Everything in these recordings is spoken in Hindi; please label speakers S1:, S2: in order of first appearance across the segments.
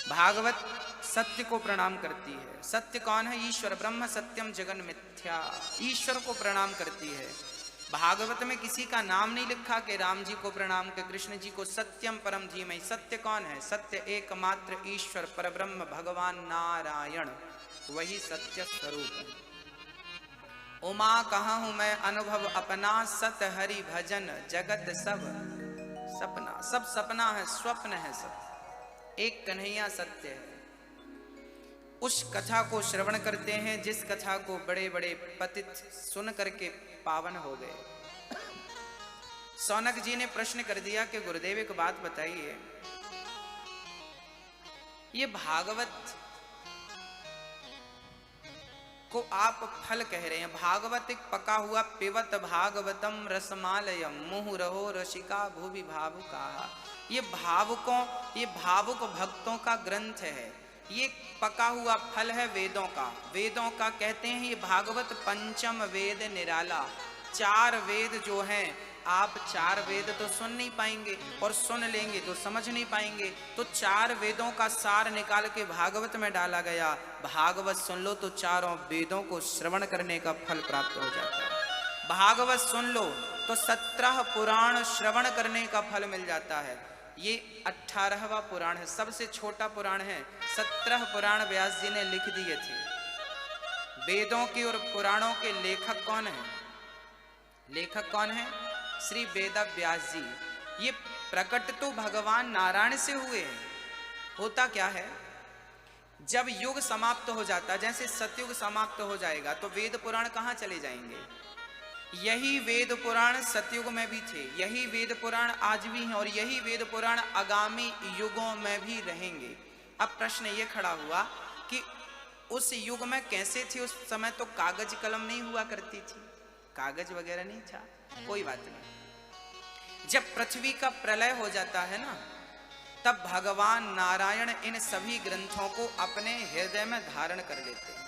S1: भागवत सत्य को प्रणाम करती है। सत्य कौन है? ईश्वर, ब्रह्म सत्यम जगन मिथ्या, ईश्वर को प्रणाम करती है। भागवत में किसी का नाम नहीं लिखा कि राम जी को प्रणाम, के कृष्ण जी को। सत्यम परम धीमहि, सत्य कौन है? सत्य एकमात्र ईश्वर परब्रह्म भगवान नारायण, वही सत्य स्वरूप है। उमा कहा हूं मैं अनुभव अपना, सत हरि भजन जगत सब सपना। सब सपना है, स्वप्न है सब, एक कन्हैया सत्य है। उस कथा को श्रवण करते हैं जिस कथा को बड़े बड़े पतित सुन करके पावन हो गए। सौनक जी ने प्रश्न कर दिया कि गुरुदेव एक बात बताइए, ये भागवत को आप फल कह रहे हैं, भागवत एक पका हुआ पिबत भागवतम रसमालयम मुहु रहो रसिका भुवि भावुका। ये भावुकों, ये भावुक भक्तों का ग्रंथ है, ये पका हुआ फल है वेदों का। वेदों का कहते हैं ये भागवत पंचम वेद निराला। चार वेद जो हैं, आप चार वेद तो सुन नहीं पाएंगे, और सुन लेंगे तो समझ नहीं पाएंगे। तो चार वेदों का सार निकाल के भागवत में डाला गया। भागवत सुन लो तो चारों वेदों को श्रवण करने का फल प्राप्त हो जाता है। भागवत सुन लो तो 17 पुराण श्रवण करने का फल मिल जाता है। ये 18वां पुराण है, सबसे छोटा पुराण है। 17 पुराण व्यास जी ने लिख दिए थे। वेदों के और पुराणों के लेखक कौन है? लेखक कौन है? श्री वेद व्यास जी। ये प्रकट तो भगवान नारायण से हुए हैं। होता क्या है, जब युग समाप्त हो जाता, जैसे सतयुग समाप्त हो जाएगा तो वेद पुराण कहाँ चले जाएंगे? यही वेद पुराण सतयुग में भी थे, यही वेद पुराण आज भी हैं, और यही वेद पुराण आगामी युगों में भी रहेंगे। अब प्रश्न ये खड़ा हुआ कि उस युग में कैसे थे? उस समय तो कागज कलम नहीं हुआ करती थी, कागज वगैरह नहीं था। कोई बात नहीं, जब पृथ्वी का प्रलय हो जाता है ना, तब भगवान नारायण इन सभी ग्रंथों को अपने हृदय में धारण कर लेते हैं।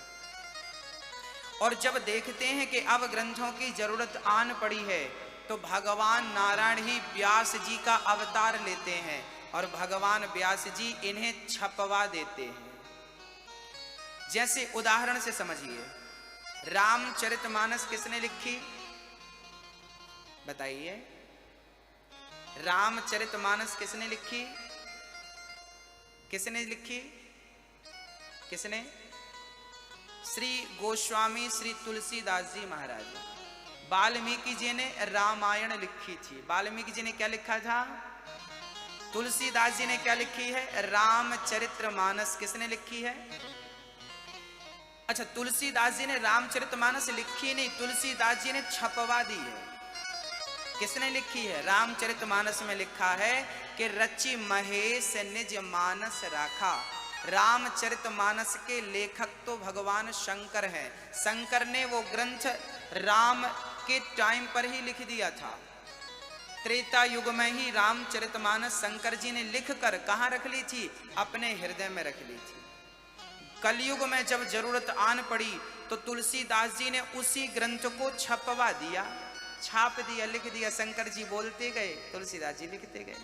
S1: और जब देखते हैं कि अब ग्रंथों की जरूरत आन पड़ी है, तो भगवान नारायण ही व्यास जी का अवतार लेते हैं, और भगवान व्यास जी इन्हें छपवा देते हैं। जैसे उदाहरण से समझिए, रामचरितमानस किसने लिखी? बताइए, रामचरितमानस किसने लिखी? किसने लिखी? किसने? श्री गोस्वामी श्री तुलसीदास जी महाराज। वाल्मीकि जी ने रामायण लिखी थी। वाल्मीकि जी ने क्या लिखा था? तुलसीदास जी ने क्या लिखी है? रामचरितमानस। किसने लिखी है? अच्छा, तुलसीदास जी ने रामचरितमानस लिखी नहीं, तुलसीदास जी ने छपवा दी है। किसने लिखी है? रामचरितमानस में लिखा है कि रचि महेश निज मानस राखा। रामचरितमानस के लेखक तो भगवान शंकर हैं। शंकर ने वो ग्रंथ राम के टाइम पर ही लिख दिया था। त्रेता युग में ही रामचरितमानस शंकर जी ने लिख कर कहाँ रख ली थी? अपने हृदय में रख ली थी। कलयुग में जब जरूरत आन पड़ी तो तुलसीदास जी ने उसी ग्रंथ को छपवा दिया, छाप दिया, लिख दिया। शंकर जी बोलते गए, तुलसीदास जी लिखते गए।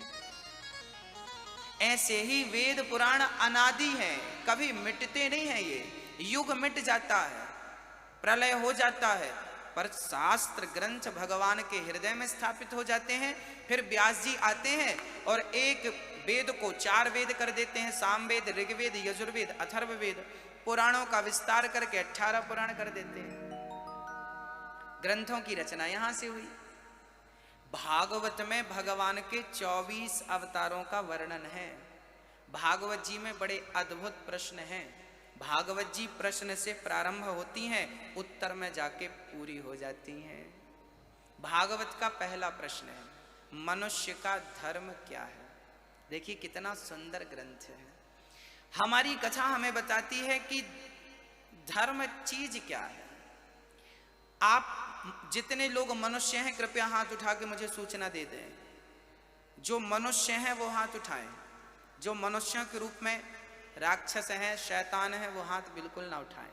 S1: ऐसे ही वेद पुराण अनादि हैं, कभी मिटते नहीं हैं। ये युग मिट जाता है, प्रलय हो जाता है, पर शास्त्र ग्रंथ भगवान के हृदय में स्थापित हो जाते हैं। फिर व्यास जी आते हैं और एक वेद को 4 वेद कर देते हैं। सामवेद, ऋग्वेद, यजुर्वेद, अथर्ववेद, पुराणों का विस्तार करके 18 पुराण कर देते हैं। ग्रंथों की रचना यहां से हुई। भागवत में भगवान के 24 अवतारों का वर्णन है। भागवत जी में बड़े अद्भुत प्रश्न हैं। भागवत जी प्रश्न से प्रारंभ होती हैं, उत्तर में जाके पूरी हो जाती हैं। भागवत का पहला प्रश्न है, मनुष्य का धर्म क्या है? देखिए कितना सुंदर ग्रंथ है। हमारी कथा हमें बताती है कि धर्म चीज क्या है। आप जितने लोग मनुष्य हैं कृपया हाथ उठा के मुझे सूचना दे दें। जो मनुष्य हैं वो हाथ उठाएं। जो मनुष्यों के रूप में राक्षस हैं, शैतान हैं, वो हाथ बिल्कुल ना उठाएं।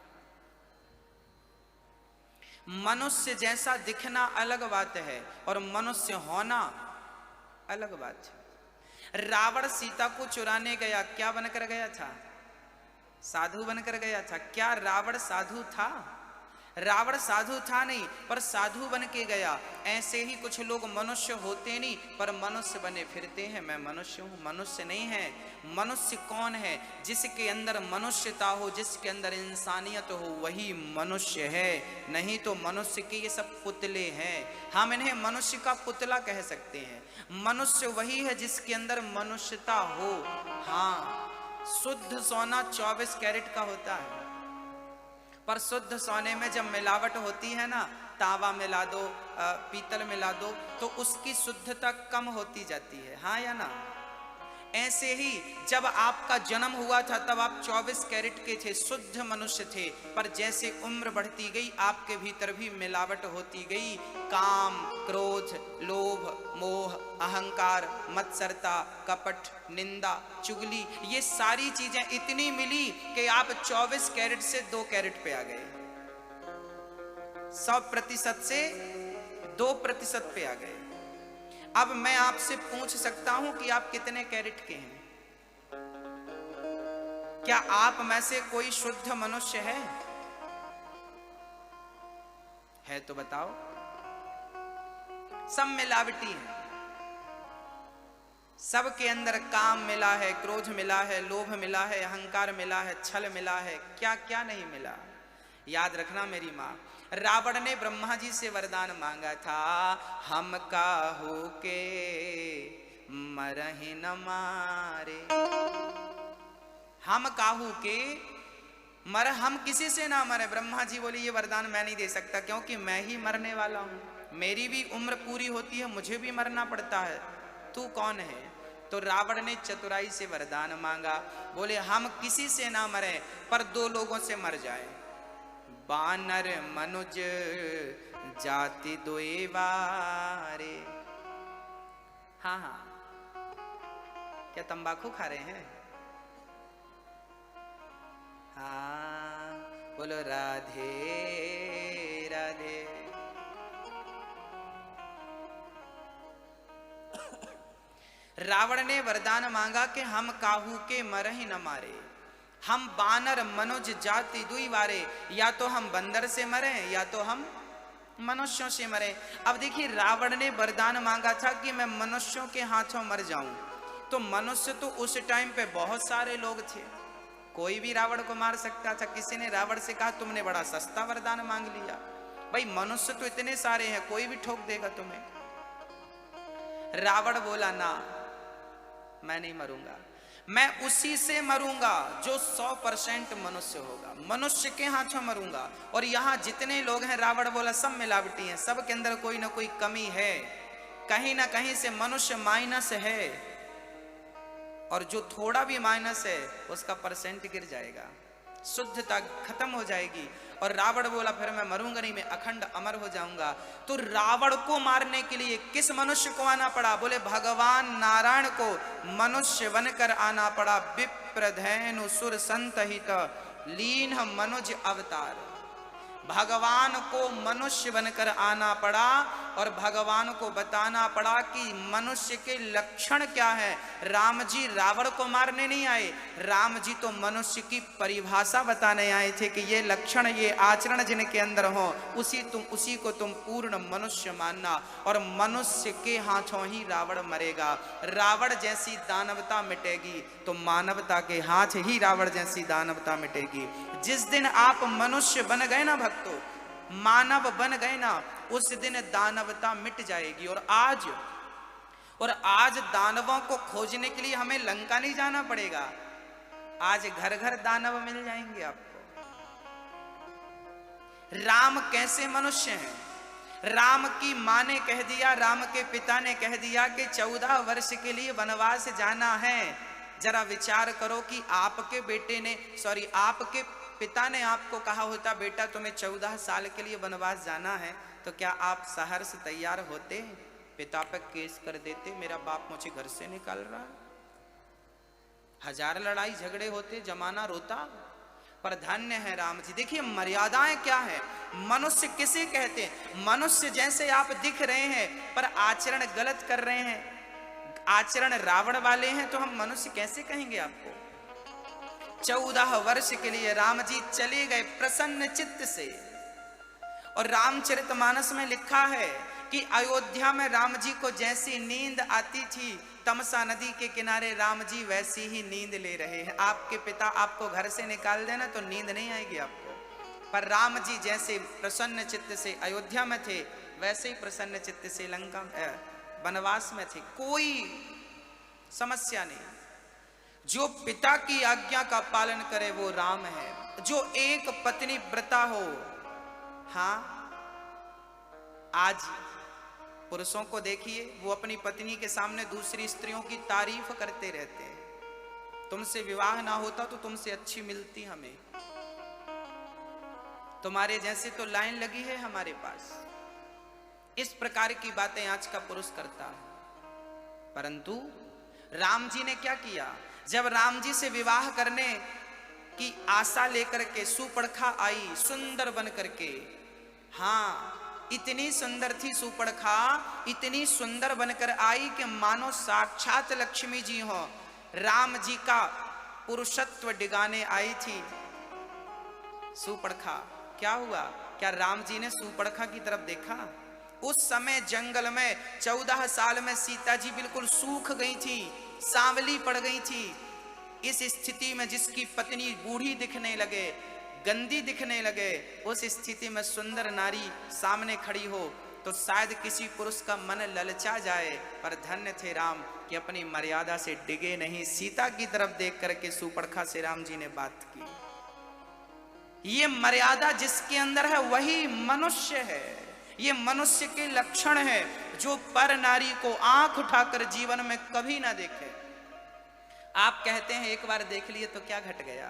S1: मनुष्य जैसा दिखना अलग बात है और मनुष्य होना अलग बात है। रावण सीता को चुराने गया, क्या बनकर गया था? साधु बनकर गया था। क्या रावण साधु था? रावण साधु था नहीं, पर साधु बन के गया। ऐसे ही कुछ लोग मनुष्य होते नहीं पर मनुष्य बने फिरते हैं। मैं मनुष्य हूं, मनुष्य नहीं है। मनुष्य कौन है? जिसके अंदर मनुष्यता हो, जिसके अंदर इंसानियत हो, वही मनुष्य है। नहीं तो मनुष्य के ये सब पुतले हैं। हम इन्हें मनुष्य का पुतला कह सकते हैं। मनुष्य वही है जिसके अंदर मनुष्यता हो। हाँ, शुद्ध सोना 24 कैरेट का होता है, पर शुद्ध सोने में जब मिलावट होती है ना, तांबा मिला दो, पीतल मिला दो, तो उसकी शुद्धता कम होती जाती है। हाँ या ना? ऐसे ही जब आपका जन्म हुआ था तब आप 24 कैरेट के थे, शुद्ध मनुष्य थे। पर जैसे उम्र बढ़ती गई आपके भीतर भी मिलावट होती गई। काम, क्रोध, लोभ, मोह, अहंकार, मत्सरता, कपट, निंदा, चुगली, ये सारी चीजें इतनी मिली कि आप 24 कैरेट से 2 कैरेट पे आ गए। 100% से 2% पे आ गए। अब मैं आपसे पूछ सकता हूं कि आप कितने कैरेट के हैं? क्या आप में से कोई शुद्ध मनुष्य है? है तो बताओ। सब मिलावटी है। सबके अंदर काम मिला है, क्रोध मिला है, लोभ मिला है, अहंकार मिला है, छल मिला है, क्या क्या नहीं मिला। याद रखना मेरी माँ, रावण ने ब्रह्मा जी से वरदान मांगा था, हम काहू के मरहि न मारे। हम काहू के मर, हम किसी से ना मरे। ब्रह्मा जी बोले ये वरदान मैं नहीं दे सकता, क्योंकि मैं ही मरने वाला हूं। मेरी भी उम्र पूरी होती है, मुझे भी मरना पड़ता है। तू कौन है? तो रावण ने चतुराई से वरदान मांगा, बोले हम किसी से ना मरे पर 2 लोगों से मर जाए। बानर मनुज जाति दोए बारे। हाँ हाँ, क्या तंबाकू खा रहे हैं? हाँ, बोलो राधे राधे। रावण ने वरदान मांगा कि हम काहू के मरहि न मारे, हम बानर मनुज जाति दुई वारे। या तो हम बंदर से मरे या तो हम मनुष्यों से मरे। अब देखिए, रावण ने वरदान मांगा था कि मैं मनुष्यों के हाथों मर जाऊं। तो मनुष्य तो उस टाइम पे बहुत सारे लोग थे, कोई भी रावण को मार सकता था। किसी ने रावण से कहा तुमने बड़ा सस्ता वरदान मांग लिया, भाई मनुष्य तो इतने सारे हैं, कोई भी ठोक देगा तुम्हें। रावण बोला ना, मैं नहीं मरूंगा, मैं उसी से मरूंगा जो 100% मनुष्य होगा, मनुष्य के हाथों मरूंगा। और यहाँ जितने लोग हैं, रावण बोला सब मिलावटी हैं, सब के अंदर कोई ना कोई कमी है, कहीं ना कहीं से मनुष्य माइनस है, और जो थोड़ा भी माइनस है उसका परसेंट गिर जाएगा, शुद्धता खत्म हो जाएगी। और रावण बोला फिर मैं मरूंगा नहीं, मैं अखंड अमर हो जाऊंगा। तो रावण को मारने के लिए किस मनुष्य को आना पड़ा? बोले भगवान नारायण को मनुष्य बनकर आना पड़ा। विप्रधेनु सुर संतहित लीन मनुज अवतार। भगवान को मनुष्य बनकर आना पड़ा और भगवान को बताना पड़ा कि मनुष्य के लक्षण क्या है। राम जी रावण को मारने नहीं आए, राम जी तो मनुष्य की परिभाषा बताने आए थे कि ये लक्षण, ये आचरण जिनके अंदर हो, उसी को तुम पूर्ण मनुष्य मानना। और मनुष्य के हाथों ही रावण मरेगा। रावण जैसी दानवता मिटेगी तो मानवता के हाथ ही रावण जैसी दानवता मिटेगी। जिस दिन आप मनुष्य बन गए ना भक्तों, मानव बन गए ना, उस दिन दानवता मिट जाएगी। और आज दानवों को खोजने के लिए हमें लंका नहीं जाना पड़ेगा, आज घर घर दानव मिल जाएंगे आपको। राम कैसे मनुष्य हैं? राम की माँ ने कह दिया, राम के पिता ने कह दिया कि 14 वर्ष के लिए वनवास जाना है। जरा विचार करो कि आपके आपके पिता ने आपको कहा होता बेटा तुम्हें 14 साल के लिए वनवास जाना है, तो क्या आप सहर्ष तैयार होते? पिता पर केस कर देते, मेरा बाप मुझे घर से निकाल रहा है। 1000 लड़ाई झगड़े होते, जमाना रोता। पर धन्य है राम जी। देखिए मर्यादाएं क्या है। मनुष्य किसे कहते हैं? मनुष्य जैसे आप दिख रहे हैं पर आचरण गलत कर रहे हैं, आचरण रावण वाले हैं तो हम मनुष्य कैसे कहेंगे आपको। 14 वर्ष के लिए राम जी चले गए प्रसन्न चित्त से। और रामचरितमानस में लिखा है कि अयोध्या में राम जी को जैसी नींद आती थी, तमसा नदी के किनारे राम जी वैसी ही नींद ले रहे हैं। आपके पिता आपको घर से निकाल देना तो नींद नहीं आएगी आपको, पर राम जी जैसे प्रसन्न चित्त से अयोध्या में थे, वैसे ही प्रसन्न चित्त से लंका वनवास में थे। कोई समस्या नहीं। जो पिता की आज्ञा का पालन करे वो राम है। जो एक पत्नी व्रता हो। हाँ, आज पुरुषों को देखिए, वो अपनी पत्नी के सामने दूसरी स्त्रियों की तारीफ करते रहते हैं। तुमसे विवाह ना होता तो तुमसे अच्छी मिलती हमें, तुम्हारे जैसे तो लाइन लगी है हमारे पास। इस प्रकार की बातें आज का पुरुष करता है। परंतु राम जी ने क्या किया, जब राम जी से विवाह करने की आशा लेकर के सुपर्णखा आई सुंदर बन करके। हाँ, इतनी सुंदर थी सुपर्णखा, इतनी सुंदर बनकर आई कि मानो साक्षात लक्ष्मी जी हो। राम जी का पुरुषत्व डिगाने आई थी सुपर्णखा। क्या हुआ, क्या राम जी ने सुपर्णखा की तरफ देखा? उस समय जंगल में 14 साल में सीता जी बिल्कुल सूख गई थी, सांवली पड़ गई थी। इस स्थिति में जिसकी पत्नी बूढ़ी दिखने लगे, गंदी दिखने लगे, उस स्थिति में सुंदर नारी सामने खड़ी हो तो शायद किसी पुरुष का मन ललचा जाए। पर धन्य थे राम कि अपनी मर्यादा से डिगे नहीं। सीता की तरफ देख करके सुपर्णखा से राम जी ने बात की। ये मर्यादा जिसके अंदर है वही मनुष्य है। ये मनुष्य के लक्षण है जो पर नारी को आंख उठाकर जीवन में कभी ना देखे। आप कहते हैं एक बार देख लिए तो क्या घट गया,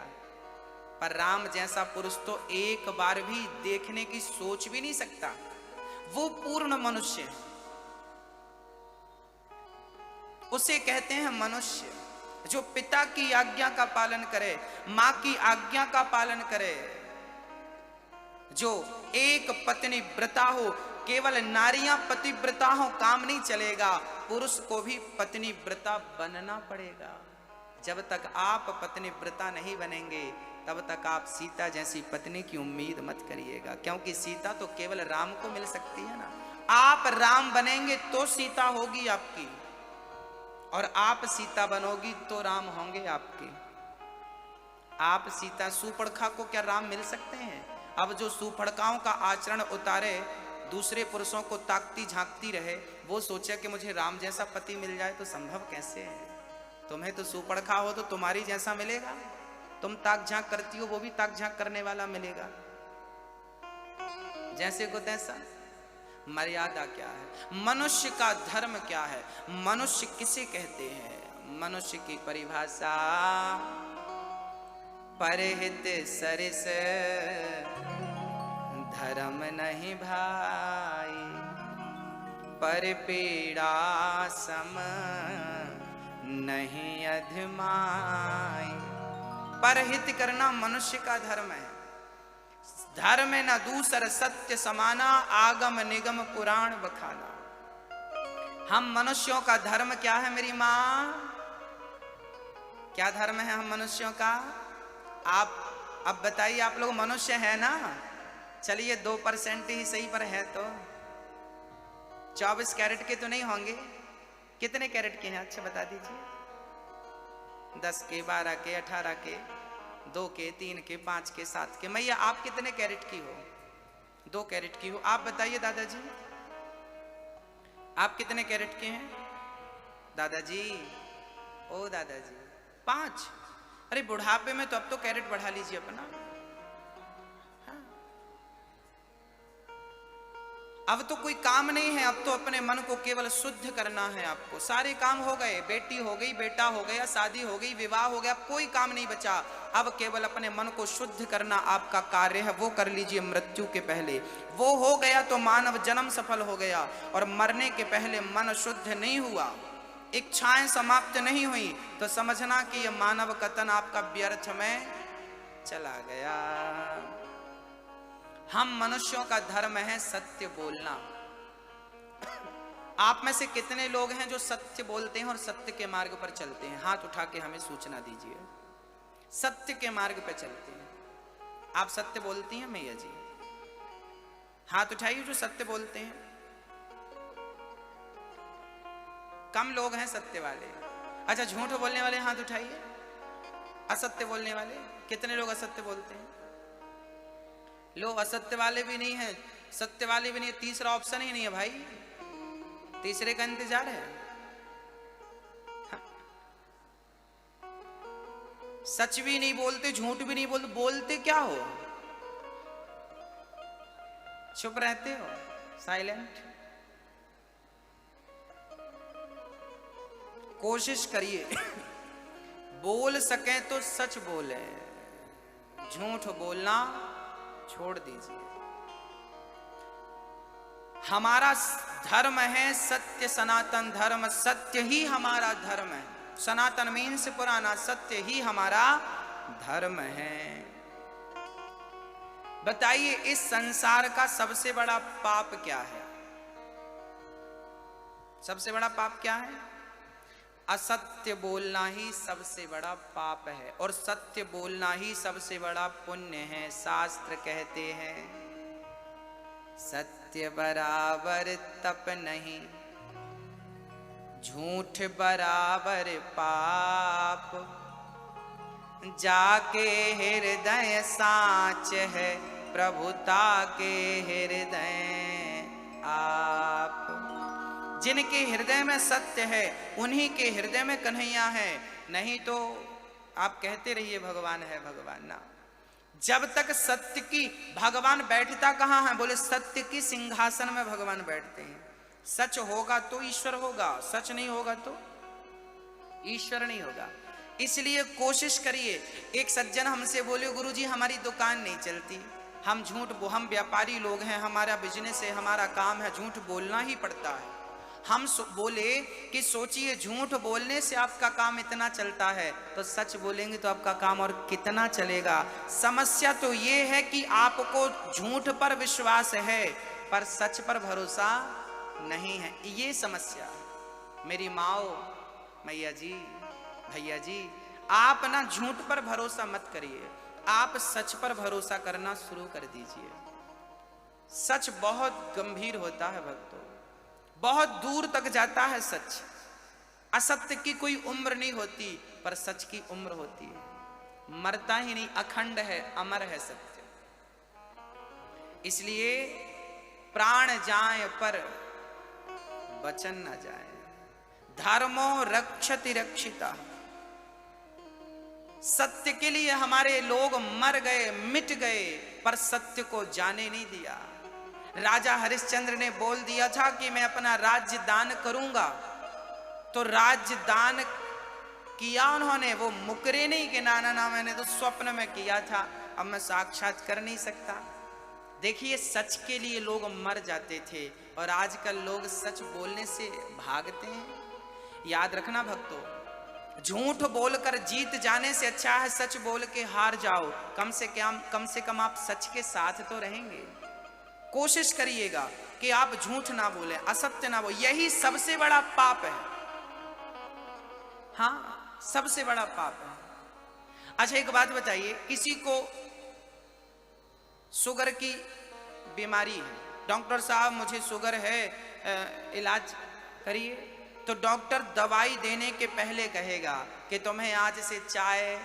S1: पर राम जैसा पुरुष तो एक बार भी देखने की सोच भी नहीं सकता। वो पूर्ण मनुष्य है, उसे कहते हैं मनुष्य। जो पिता की आज्ञा का पालन करे, मां की आज्ञा का पालन करे, जो एक पत्नी व्रता हो। केवल नारियां पतिव्रता हो काम नहीं चलेगा, पुरुष को भी पत्नी व्रता बनना पड़ेगा। जब तक आप पत्नी व्रता नहीं बनेंगे तब तक आप सीता जैसी पत्नी की उम्मीद मत करिएगा, क्योंकि सीता तो केवल राम को मिल सकती है ना। आप राम बनेंगे तो सीता होगी आपकी, और आप सीता बनोगी तो राम होंगे आपके। आप सीता सुपर्णखा को क्या राम मिल सकते हैं? अब जो सुपर्णखाओं का आचरण उतारे, दूसरे पुरुषों को ताकती झांकती रहे, वो सोचे कि मुझे राम जैसा पति मिल जाए तो संभव कैसे है? तुम्हें तो सुपर्णखा हो तो तुम्हारी जैसा मिलेगा, तुम ताक झांक करती हो वो भी ताक झांक करने वाला मिलेगा। जैसे को तैसा। मर्यादा क्या है, मनुष्य का धर्म क्या है, मनुष्य किसे कहते हैं? मनुष्य की परिभाषा परहित सरिस धर्म नहीं भाई, पर पीड़ा सम नहीं अधमाई। परहित करना मनुष्य का धर्म है। धर्म न दूसर सत्य समाना, आगम निगम पुराण बखाना। हम मनुष्यों का धर्म क्या है मेरी माँ? क्या धर्म है हम मनुष्यों का? आप अब बताइए, आप लोग मनुष्य है ना? चलिए 2% ही सही पर है तो 24 कैरेट के तो नहीं होंगे? कितने कैरेट के हैं? अच्छा बता दीजिए। 10 के, 12 के, 18 के, 2 के, 3 के, 5 के, 7 के। मैया आप कितने कैरेट की हो? 2 कैरेट की हो। आप बताइए दादाजी, आप कितने कैरेट के हैं? दादाजी, ओ दादाजी 5। अरे बुढ़ापे में तो अब तो कैरेट बढ़ा लीजिए अपना। हाँ। अब तो कोई काम नहीं है, अब तो अपने मन को केवल शुद्ध करना है आपको। सारे काम हो गए, बेटी हो गई, बेटा हो गया, शादी हो गई, विवाह हो गया, कोई काम नहीं बचा। अब केवल अपने मन को शुद्ध करना आपका कार्य है, वो कर लीजिए मृत्यु के पहले। वो हो गया तो मानव जन्म सफल हो गया, और मरने के पहले मन शुद्ध नहीं हुआ, इच्छाएं समाप्त नहीं हुई, तो समझना कि यह मानव कतन आपका व्यर्थ में चला गया। हम मनुष्यों का धर्म है सत्य बोलना। आप में से कितने लोग हैं जो सत्य बोलते हैं और सत्य के मार्ग पर चलते हैं? हाथ उठा के हमें सूचना दीजिए। सत्य के मार्ग पर चलते हैं। आप सत्य बोलती हैं मैया जी? हाथ उठाइए जो सत्य बोलते हैं। कम लोग हैं सत्य वाले। अच्छा, झूठ बोलने वाले हाथ उठाइए। असत्य बोलने वाले कितने लोग असत्य बोलते हैं? लोग असत्य वाले भी नहीं है, सत्य वाले भी नहीं है, तीसरा ऑप्शन ही नहीं है भाई। तीसरे का इंतजार है। हाँ। सच भी नहीं बोलते, झूठ भी नहीं बोलते, बोलते क्या हो? चुप रहते हो, साइलेंट। कोशिश करिए बोल सके तो सच बोले, झूठ बोलना छोड़ दीजिए। हमारा धर्म है सत्य, सनातन धर्म। सत्य ही हमारा धर्म है। सनातन मीन्स पुराना, सत्य ही हमारा धर्म है। बताइए इस संसार का सबसे बड़ा पाप क्या है? सबसे बड़ा पाप क्या है? असत्य बोलना ही सबसे बड़ा पाप है, और सत्य बोलना ही सबसे बड़ा पुण्य है। शास्त्र कहते हैं सत्य बराबर तप नहीं, झूठ बराबर पाप, जाके हृदय साच है, प्रभुता के हृदय आप। जिनके हृदय में सत्य है उन्हीं के हृदय में कन्हैया है। नहीं तो आप कहते रहिए भगवान है, भगवान ना। जब तक सत्य की, भगवान बैठता कहाँ है? बोले सत्य की सिंहासन में भगवान बैठते हैं। सच होगा तो ईश्वर होगा, सच नहीं होगा तो ईश्वर नहीं होगा। इसलिए कोशिश करिए। एक सज्जन हमसे बोले गुरुजी हमारी दुकान नहीं चलती, हम हम व्यापारी लोग हैं, हमारा बिजनेस है, हमारा काम है, झूठ बोलना ही पड़ता है। हम बोले कि सोचिए झूठ बोलने से आपका काम इतना चलता है, तो सच बोलेंगे तो आपका काम और कितना चलेगा। समस्या तो ये है कि आपको झूठ पर विश्वास है पर सच पर भरोसा नहीं है, ये समस्या है। मेरी माओ, मैया जी, भैया जी, आप ना झूठ पर भरोसा मत करिए, आप सच पर भरोसा करना शुरू कर दीजिए। सच बहुत गंभीर होता है भक्तों, बहुत दूर तक जाता है सच। असत्य की कोई उम्र नहीं होती, पर सच की उम्र होती है। मरता ही नहीं, अखंड है, अमर है सत्य। इसलिए प्राण जाए पर वचन न जाए, धर्मो रक्षति रक्षिता। सत्य के लिए हमारे लोग मर गए, मिट गए, पर सत्य को जाने नहीं दिया। राजा हरिश्चंद्र ने बोल दिया था कि मैं अपना राज्य दान करूंगा, तो राज्य दान किया उन्होंने, वो मुकरे नहीं कि ना ना ना मैंने तो स्वप्न में किया था, अब मैं साक्षात कर नहीं सकता। देखिए सच के लिए लोग मर जाते थे, और आजकल लोग सच बोलने से भागते हैं। याद रखना भक्तों, झूठ बोलकर जीत जाने से अच्छा है सच बोल के हार जाओ। कम से कम आप सच के साथ तो रहेंगे। कोशिश करिएगा कि आप झूठ ना बोले, असत्य ना बोले, यही सबसे बड़ा पाप है। हाँ, सबसे बड़ा पाप है। अच्छा एक बात बताइए, किसी को शुगर की बीमारी है, डॉक्टर साहब मुझे शुगर है, इलाज करिए, तो डॉक्टर दवाई देने के पहले कहेगा कि तुम्हें आज से चाय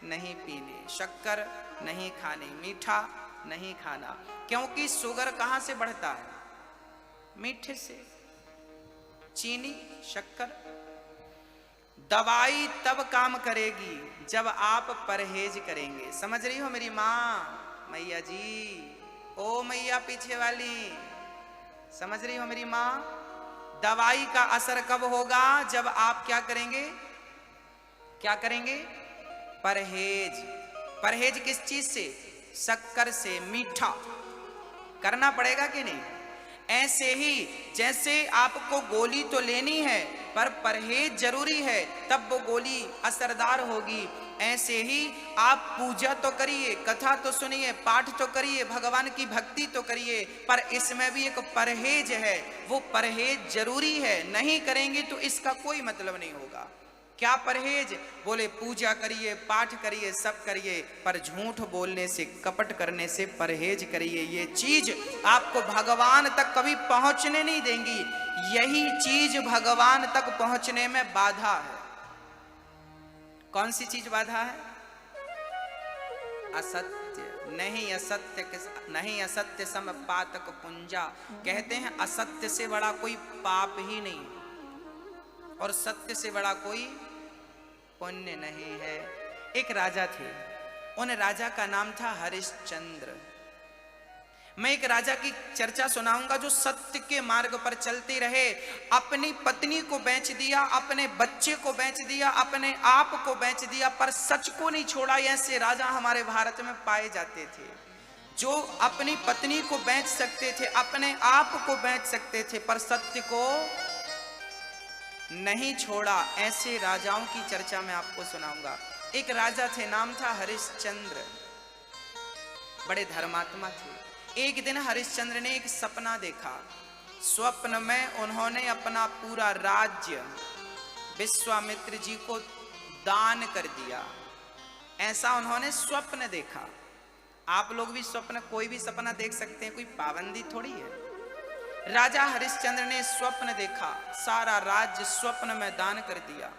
S1: नहीं पीनी, शक्कर नहीं खानी, मीठा नहीं खाना। क्योंकि शुगर कहां से बढ़ता है? मीठे से, चीनी, शक्कर। दवाई तब काम करेगी जब आप परहेज करेंगे। समझ रही हो मेरी माँ, मैया जी, ओ मैया पीछे वाली, समझ रही हो मेरी माँ? दवाई का असर कब होगा? जब आप क्या करेंगे? क्या करेंगे? परहेज। परहेज किस चीज से? शक्कर से, मीठा करना पड़ेगा कि नहीं? ऐसे ही जैसे आपको गोली तो लेनी है पर परहेज जरूरी है, तब वो गोली असरदार होगी। ऐसे ही आप पूजा तो करिए, कथा तो सुनिए, पाठ तो करिए, भगवान की भक्ति तो करिए, पर इसमें भी एक परहेज है। वो परहेज जरूरी है, नहीं करेंगे तो इसका कोई मतलब नहीं होगा। क्या परहेज? बोले पूजा करिए, पाठ करिए, सब करिए, पर झूठ बोलने से, कपट करने से परहेज करिए। ये चीज आपको भगवान तक कभी पहुंचने नहीं देंगी। यही चीज भगवान तक पहुंचने में बाधा है। कौन सी चीज बाधा है? असत्य। नहीं असत्य सम पातक पुंजा। कहते हैं असत्य से बड़ा कोई पाप ही नहीं और सत्य से बड़ा कोई पुण्य नहीं है। एक राजा थे, उन राजा का नाम था हरिश्चंद्र। मैं एक राजा की चर्चा सुनाऊंगा जो सत्य के मार्ग पर चलते रहे, अपनी पत्नी को बेच दिया, अपने बच्चे को बेच दिया, अपने आप को बेच दिया, पर सच को नहीं छोड़ा। ऐसे राजा हमारे भारत में पाए जाते थे, जो अपनी पत्नी को बेच सकते थे, अपने आप को बेच सकते थे, पर सत्य को नहीं छोड़ा। ऐसे राजाओं की चर्चा मैं आपको सुनाऊंगा। एक राजा थे, नाम था हरिश्चंद्र, बड़े धर्मात्मा थे। एक दिन हरिश्चंद्र ने एक सपना देखा। स्वप्न में उन्होंने अपना पूरा राज्य विश्वामित्र जी को दान कर दिया। ऐसा उन्होंने स्वप्न देखा। आप लोग भी स्वप्न, कोई भी सपना देख सकते हैं, कोई पाबंदी थोड़ी है। राजा हरिश्चंद्र ने स्वप्न देखा, सारा राज्य स्वप्न में दान कर दिया।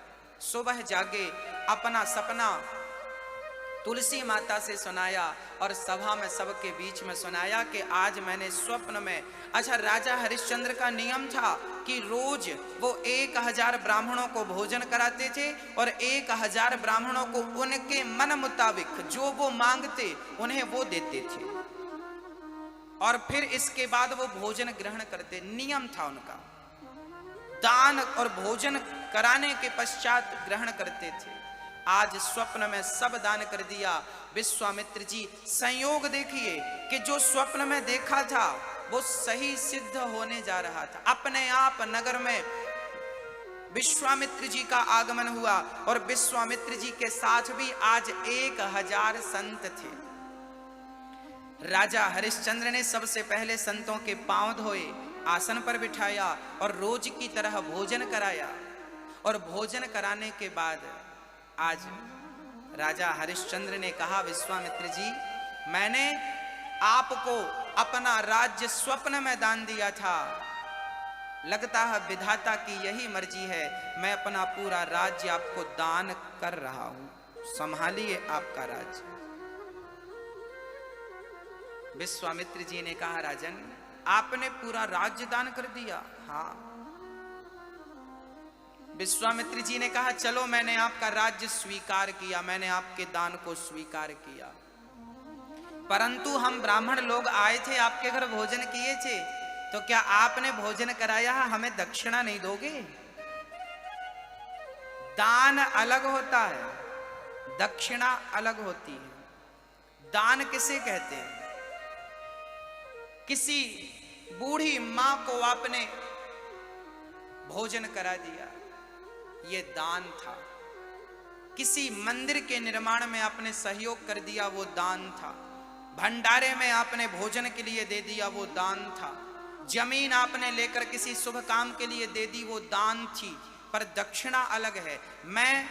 S1: सुबह जागे, अपना सपना तुलसी माता से सुनाया और सभा में सबके बीच में सुनाया कि आज मैंने स्वप्न में। अच्छा, राजा हरिश्चंद्र का नियम था कि रोज वो 1000 ब्राह्मणों को भोजन कराते थे और 1000 ब्राह्मणों को उनके मन मुताबिक जो वो मांगते उन्हें वो देते थे, और फिर इसके बाद वो भोजन ग्रहण करते। नियम था उनका। दान और भोजन कराने के पश्चात ग्रहण करते थे। आज स्वप्न में सब दान कर दिया। विश्वामित्र जी, संयोग देखिए कि जो स्वप्न में देखा था वो सही सिद्ध होने जा रहा था। अपने आप नगर में विश्वामित्र जी का आगमन हुआ और विश्वामित्र जी के साथ भी आज 1000 संत थे। राजा हरिश्चंद्र ने सबसे पहले संतों के पांव धोए, आसन पर बिठाया और रोज की तरह भोजन कराया। और भोजन कराने के बाद आज राजा हरिश्चंद्र ने कहा, विश्वामित्र जी, मैंने आपको अपना राज्य स्वप्न में दान दिया था, लगता है विधाता की यही मर्जी है, मैं अपना पूरा राज्य आपको दान कर रहा हूं, संभालिए आपका राज्य। विश्वामित्र जी ने कहा, राजन, आपने पूरा राज्य दान कर दिया? हाँ। विश्वामित्र जी ने कहा, चलो मैंने आपका राज्य स्वीकार किया, मैंने आपके दान को स्वीकार किया, परंतु हम ब्राह्मण लोग आए थे, आपके घर भोजन किए थे, तो क्या आपने भोजन कराया, हमें दक्षिणा नहीं दोगे? दान अलग होता है, दक्षिणा अलग होती है। दान किसे कहते हैं? किसी बूढ़ी मां को आपने भोजन करा दिया, ये दान था। किसी मंदिर के निर्माण में आपने सहयोग कर दिया, वो दान था। भंडारे में आपने भोजन के लिए दे दिया, वो दान था। जमीन आपने लेकर किसी शुभ काम के लिए दे दी, वो दान थी। पर दक्षिणा अलग है। मैं,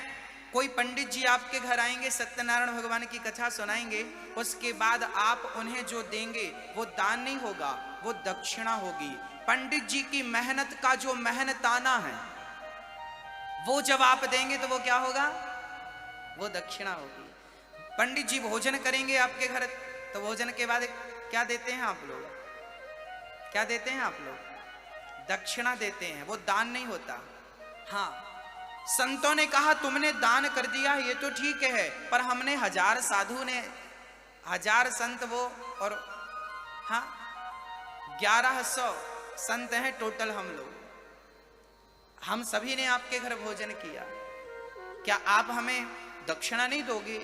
S1: कोई पंडित जी आपके घर आएंगे, सत्यनारायण भगवान की कथा सुनाएंगे, उसके बाद आप उन्हें जो देंगे वो दान नहीं होगा, वो दक्षिणा होगी। पंडित जी की मेहनत का जो मेहनताना है वो जब आप देंगे तो वो क्या होगा? वो दक्षिणा होगी। पंडित जी भोजन करेंगे आपके घर, तो भोजन के बाद क्या देते हैं आप लोग? क्या देते हैं आप लोग? दक्षिणा देते हैं, वो दान नहीं होता। हाँ, संतों ने कहा तुमने दान कर दिया ये तो ठीक है, पर हमने 1000 साधु ने, 1000 संत वो, और हाँ 1100 संत हैं टोटल हम लोग, हम सभी ने आपके घर भोजन किया, क्या आप हमें दक्षिणा नहीं दोगे?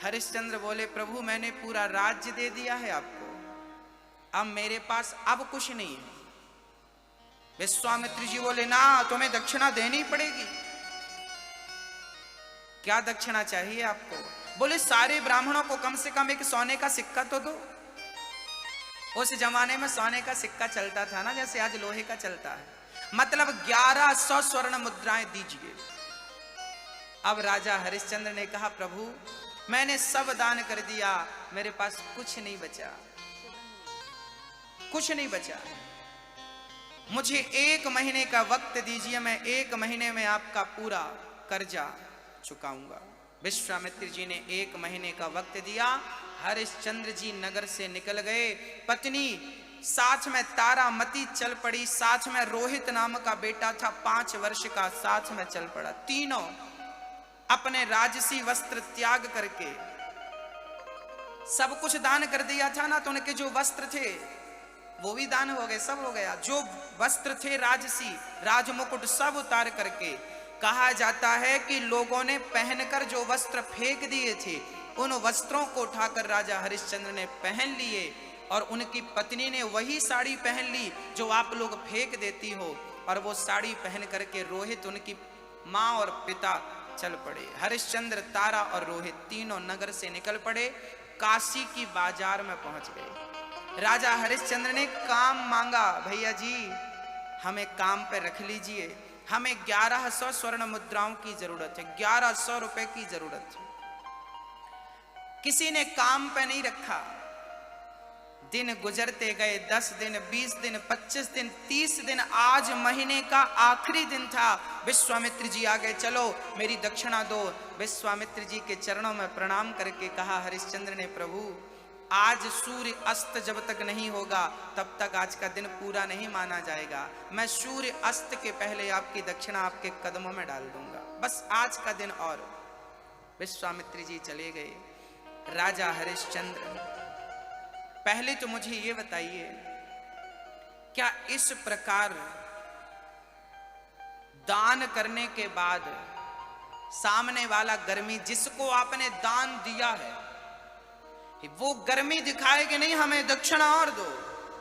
S1: हरिश्चंद्र बोले, प्रभु मैंने पूरा राज्य दे दिया है आपको, अब मेरे पास अब कुछ नहीं है। विश्वामित्र जी बोले, ना, तुम्हें दक्षिणा देनी पड़ेगी। क्या दक्षिणा चाहिए आपको? बोले सारे ब्राह्मणों को कम से कम एक सोने का सिक्का तो दो। उस जमाने में सोने का सिक्का चलता था ना, जैसे आज लोहे का चलता है, मतलब 1100 स्वर्ण मुद्राएं दीजिए। अब राजा हरिश्चंद्र ने कहा प्रभु मैंने सब दान कर दिया, मेरे पास कुछ नहीं बचा, कुछ नहीं बचा, मुझे 1 महीने का वक्त दीजिए, मैं 1 महीने में आपका पूरा कर्जा चुकाऊंगा। विश्वामित्र जी ने 1 महीने का वक्त दिया। हरिश्चंद्र जी नगर से निकल गए। पत्नी साथ में तारामती चल पड़ी, साथ में रोहित नाम का बेटा था 5 वर्ष का, साथ में चल पड़ा। तीनों अपने राजसी वस्त्र त्याग करके, सब कुछ दान कर दिया था ना, तो उनके जो वस्त्र थे वो भी दान हो गए, सब हो गया। जो वस्त्र थे राजसी, राजमुकुट सब उतार करके, कहा जाता है कि लोगों ने पहनकर जो वस्त्र फेंक दिए थे, उन वस्त्रों को उठाकर राजा हरिश्चंद्र ने पहन लिए, और उनकी पत्नी ने वही साड़ी पहन ली जो आप लोग फेंक देती हो, और वो साड़ी पहन करके रोहित, उनकी माँ और पिता चल पड़े। हरिश्चंद्र, तारा और रोहित तीनों नगर से निकल पड़े, काशी की बाजार में पहुंच गए। राजा हरिश्चंद्र ने काम मांगा, भैया जी हमें काम पे रख लीजिए, हमें 1100 स्वर्ण मुद्राओं की जरूरत है, 1100 रुपए की जरूरत है। किसी ने काम पे नहीं रखा। दिन गुजरते गए, 10 दिन, 20 दिन, 25 दिन, 30 दिन, आज महीने का आखिरी दिन था। विश्वामित्र जी आ गए, चलो मेरी दक्षिणा दो। विश्वामित्र जी के चरणों में प्रणाम करके कहा हरिश्चंद्र ने, प्रभु आज सूर्य अस्त जब तक नहीं होगा तब तक आज का दिन पूरा नहीं माना जाएगा। मैं सूर्य अस्त के पहले आपकी दक्षिणा आपके कदमों में डाल दूंगा, बस आज का दिन। और विश्वामित्र जी चले गए। राजा हरिश्चंद्र, पहले तो मुझे ये बताइए, क्या इस प्रकार दान करने के बाद सामने वाला गर्मी, जिसको आपने दान दिया है, वो गर्मी दिखाए कि नहीं हमें दक्षिणा और दो?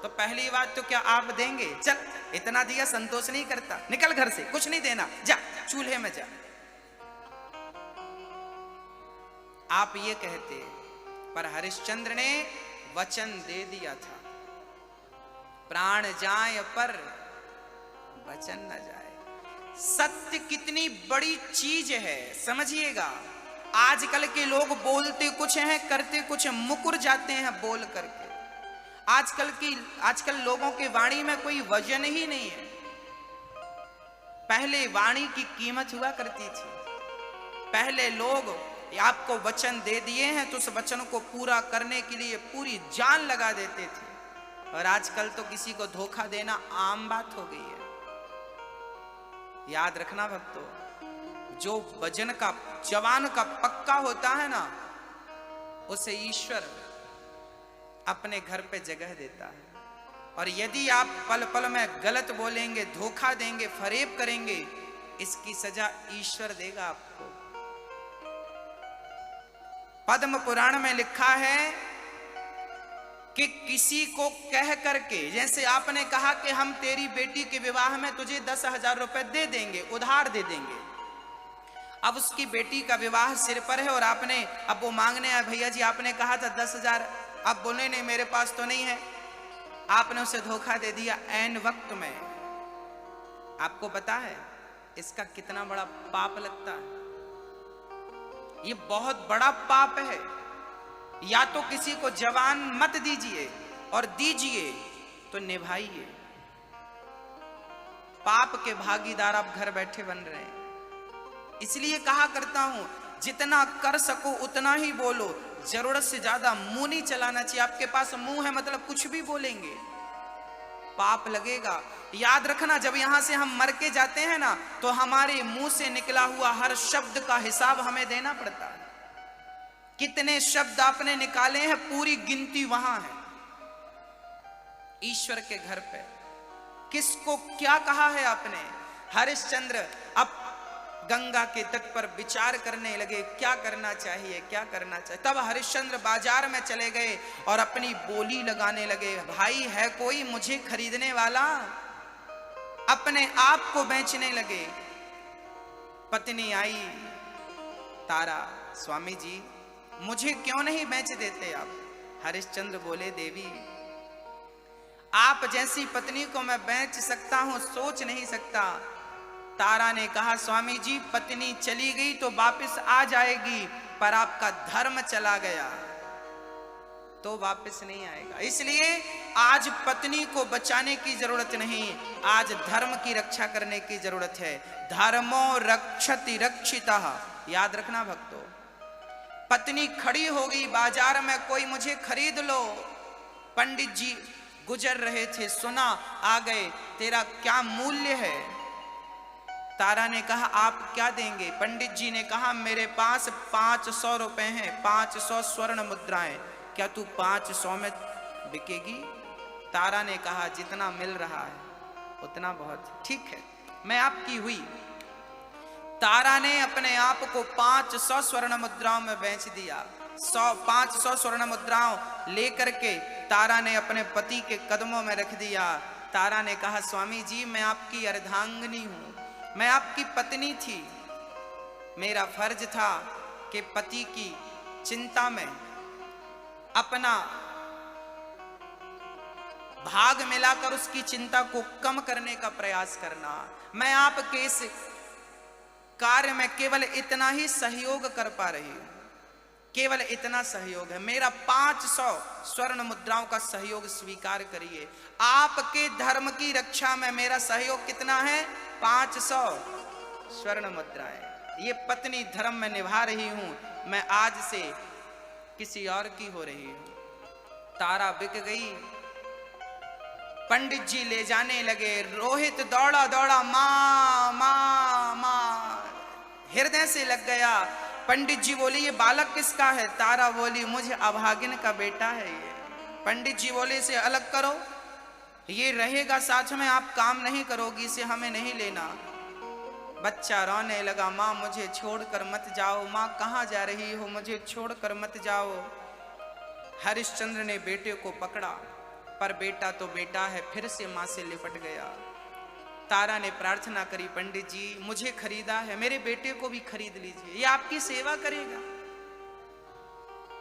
S1: तो पहली बात तो क्या आप देंगे? चल इतना दिया संतोष नहीं करता, निकल घर से, कुछ नहीं देना, जा चूल्हे में जा। आप ये कहते, पर हरिश्चंद्र ने वचन दे दिया था, प्राण जाए पर वचन न जाए। सत्य कितनी बड़ी चीज है, समझिएगा। आजकल के लोग बोलते कुछ हैं, करते कुछ, मुकुर जाते हैं बोल करके। आजकल लोगों के वाणी में कोई वजन ही नहीं है। पहले वाणी की कीमत हुआ करती थी। पहले लोग आपको वचन दे दिए हैं तो उस वचन को पूरा करने के लिए पूरी जान लगा देते थे, और आजकल तो किसी को धोखा देना आम बात हो गई है। याद रखना भक्तों, जो वचन का, जवान का पक्का होता है ना, उसे ईश्वर अपने घर पे जगह देता है। और यदि आप पल पल में गलत बोलेंगे, धोखा देंगे, फरेब करेंगे, इसकी सजा ईश्वर देगा आपको। पद्म पुराण में लिखा है कि किसी को कह करके, जैसे आपने कहा कि हम तेरी बेटी के विवाह में तुझे 10,000 रुपए दे देंगे, उधार दे देंगे। अब उसकी बेटी का विवाह सिर पर है और आपने, अब वो मांगने आए, भैया जी आपने कहा था 10,000, अब बोले नहीं मेरे पास तो नहीं है। आपने उसे धोखा दे दिया ऐन वक्त में। आपको पता है इसका कितना बड़ा पाप लगता है? ये बहुत बड़ा पाप है। या तो किसी को जवान मत दीजिए, और दीजिए तो निभाइए। पाप के भागीदार आप घर बैठे बन रहे हैं। इसलिए कहा करता हूं, जितना कर सको उतना ही बोलो, जरूरत से ज्यादा मुंह नहीं चलाना चाहिए। आपके पास मुंह है मतलब कुछ भी बोलेंगे, पाप लगेगा। याद रखना, जब यहां से हम मर के जाते हैं ना, तो हमारे मुंह से निकला हुआ हर शब्द का हिसाब हमें देना पड़ता है। कितने शब्द आपने निकाले हैं, पूरी गिनती वहां है ईश्वर के घर पे। किसको क्या कहा है आपने? हरिश्चंद्र अब गंगा के तट पर विचार करने लगे, क्या करना चाहिए, क्या करना चाहिए। तब हरिश्चंद्र बाजार में चले गए और अपनी बोली लगाने लगे, भाई है कोई मुझे खरीदने वाला? अपने आप को बेचने लगे। पत्नी आई, तारा, स्वामी जी मुझे क्यों नहीं बेच देते आप? हरिश्चंद्र बोले, देवी आप जैसी पत्नी को मैं बेच सकता हूं, सोच नहीं सकता। तारा ने कहा, स्वामी जी पत्नी चली गई तो वापस आ जाएगी, पर आपका धर्म चला गया तो वापस नहीं आएगा। इसलिए आज पत्नी को बचाने की जरूरत नहीं, आज धर्म की रक्षा करने की जरूरत है। धर्मो रक्षति रक्षितः। याद रखना भक्तों, पत्नी खड़ी हो गई बाजार में, कोई मुझे खरीद लो। पंडित जी गुजर रहे थे, सुना, आ गए, तेरा क्या मूल्य है? तारा ने कहा, आप क्या देंगे? पंडित जी ने कहा, मेरे पास 500 रुपए हैं, 500 स्वर्ण मुद्राएं, क्या तू 500 में बिकेगी? तारा ने कहा, जितना मिल रहा है उतना बहुत है। ठीक है, मैं आपकी हुई। तारा ने अपने आप को 500 स्वर्ण मुद्राओं में बेच दिया। 500 स्वर्ण मुद्राओं लेकर के तारा ने अपने पति के कदमों में रख दिया। तारा ने कहा, स्वामी जी मैं आपकी अर्धांगिनी हूं, मैं आपकी पत्नी थी, मेरा फर्ज था कि पति की चिंता में अपना भाग मिलाकर उसकी चिंता को कम करने का प्रयास करना। मैं आपके इस कार्य में केवल इतना ही सहयोग कर पा रही हूं, केवल इतना सहयोग है मेरा। 500 स्वर्ण मुद्राओं का सहयोग स्वीकार करिए। आपके धर्म की रक्षा में मेरा सहयोग कितना है? 500 स्वर्ण मुद्राएं। ये पत्नी धर्म में निभा रही हूं, मैं आज से किसी और की हो रही हूं। तारा बिक गई। पंडित जी ले जाने लगे। रोहित दौड़ा दौड़ा, मां मां मां, हृदय से लग गया। पंडित जी बोले, ये बालक किसका है? तारा बोली, मुझे अभागिन का बेटा है ये। पंडित जी बोले, इसे अलग करो, ये रहेगा साथ में, आप काम नहीं करोगी, इसे हमें नहीं लेना। बच्चा रोने लगा, माँ मुझे छोड़कर मत जाओ, माँ कहाँ जा रही हो, मुझे छोड़कर मत जाओ। हरिश्चंद्र ने बेटे को पकड़ा, पर बेटा तो बेटा है, फिर से माँ से लिपट गया। तारा ने प्रार्थना करी, पंडित जी मुझे खरीदा है, मेरे बेटे को भी खरीद लीजिए, ये आपकी सेवा करेगा।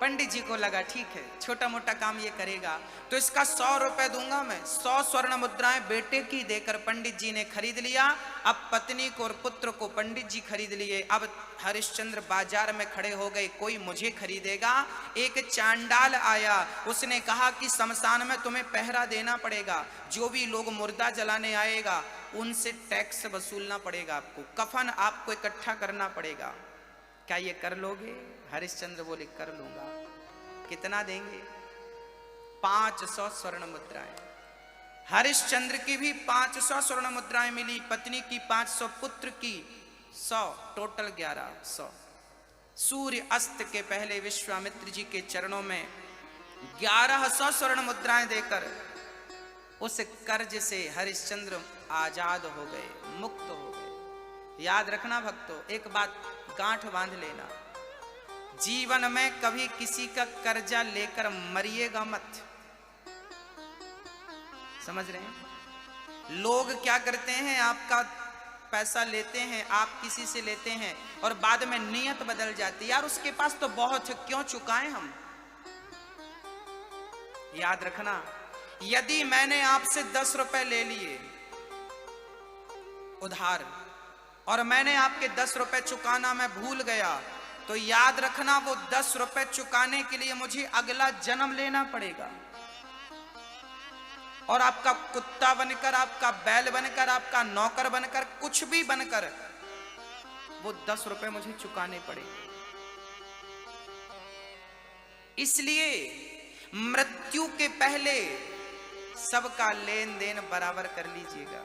S1: पंडित जी को लगा ठीक है, छोटा मोटा काम ये करेगा, तो इसका 100 रुपए दूंगा मैं। 100 स्वर्ण मुद्राएं बेटे की देकर पंडित जी ने खरीद लिया। अब पत्नी को और पुत्र को पंडित जी खरीद लिए। अब हरिश्चंद्र बाजार में खड़े हो गए, कोई मुझे खरीदेगा। एक चांडाल आया, उसने कहा कि शमशान में तुम्हें पहरा देना पड़ेगा, जो भी लोग मुर्दा जलाने आएगा उनसे टैक्स वसूलना पड़ेगा, आपको कफन आपको इकट्ठा करना पड़ेगा, क्या ये कर लोगे? हरिश्चंद्र बोले, कर लूंगा। कितना देंगे? 500 स्वर्ण मुद्राएं। हरिश्चंद्र की भी 500 स्वर्ण मुद्राएं मिली, पत्नी की 500, पुत्र की 100, टोटल 1100। सूर्य अस्त के पहले विश्वामित्र जी के चरणों में 1100 स्वर्ण मुद्राएं देकर उस कर्ज से हरिश्चंद्र आजाद हो गए, मुक्त हो गए। याद रखना भक्तों, एक बात गांठ बांध लेना, जीवन में कभी किसी का कर्जा लेकर मरिएगा मत। समझ रहे हैं? लोग क्या करते हैं, आपका पैसा लेते हैं, आप किसी से लेते हैं और बाद में नियत बदल जाती है, यार उसके पास तो बहुत है, क्यों चुकाएं हम। याद रखना, यदि मैंने आपसे 10 रुपए ले लिए उधार और मैंने आपके 10 रुपए चुकाना मैं भूल गया, तो याद रखना वो 10 रुपए चुकाने के लिए मुझे अगला जन्म लेना पड़ेगा। और आपका कुत्ता बनकर, आपका बैल बनकर, आपका नौकर बनकर, कुछ भी बनकर वो 10 रुपए मुझे चुकाने पड़ेंगे। इसलिए मृत्यु के पहले सबका लेन देन बराबर कर लीजिएगा।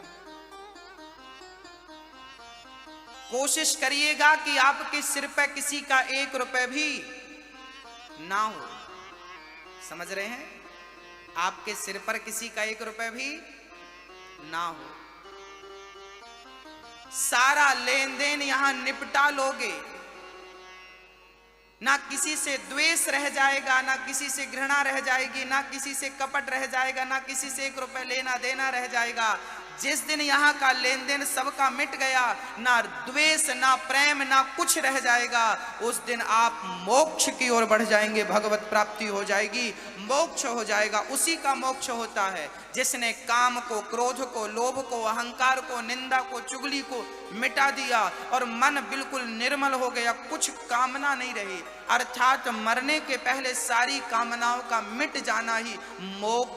S1: कोशिश करिएगा कि आपके सिर पे किसी का 1 रुपए भी ना हो। समझ रहे हैं? आपके सिर पर किसी का 1 रुपए भी ना हो। सारा लेन देन यहां निपटा लोगे, ना किसी से द्वेष रह जाएगा, ना किसी से घृणा रह जाएगी, ना किसी से कपट रह जाएगा, ना किसी से 1 रुपए लेना देना रह जाएगा। जिस दिन यहाँ का लेन देन सबका मिट गया, ना द्वेष ना प्रेम ना कुछ रह जाएगा, उस दिन आप मोक्ष की ओर बढ़ जाएंगे, भगवत प्राप्ति हो जाएगी, मोक्ष हो जाएगा। उसी का मोक्ष होता है जिसने काम को, क्रोध को, लोभ को, अहंकार को, निंदा को, चुगली को मिटा दिया और मन बिल्कुल निर्मल हो गया, कुछ कामना नहीं रही। अर्थात मरने के पहले सारी कामनाओं का मिट जाना ही मोक्ष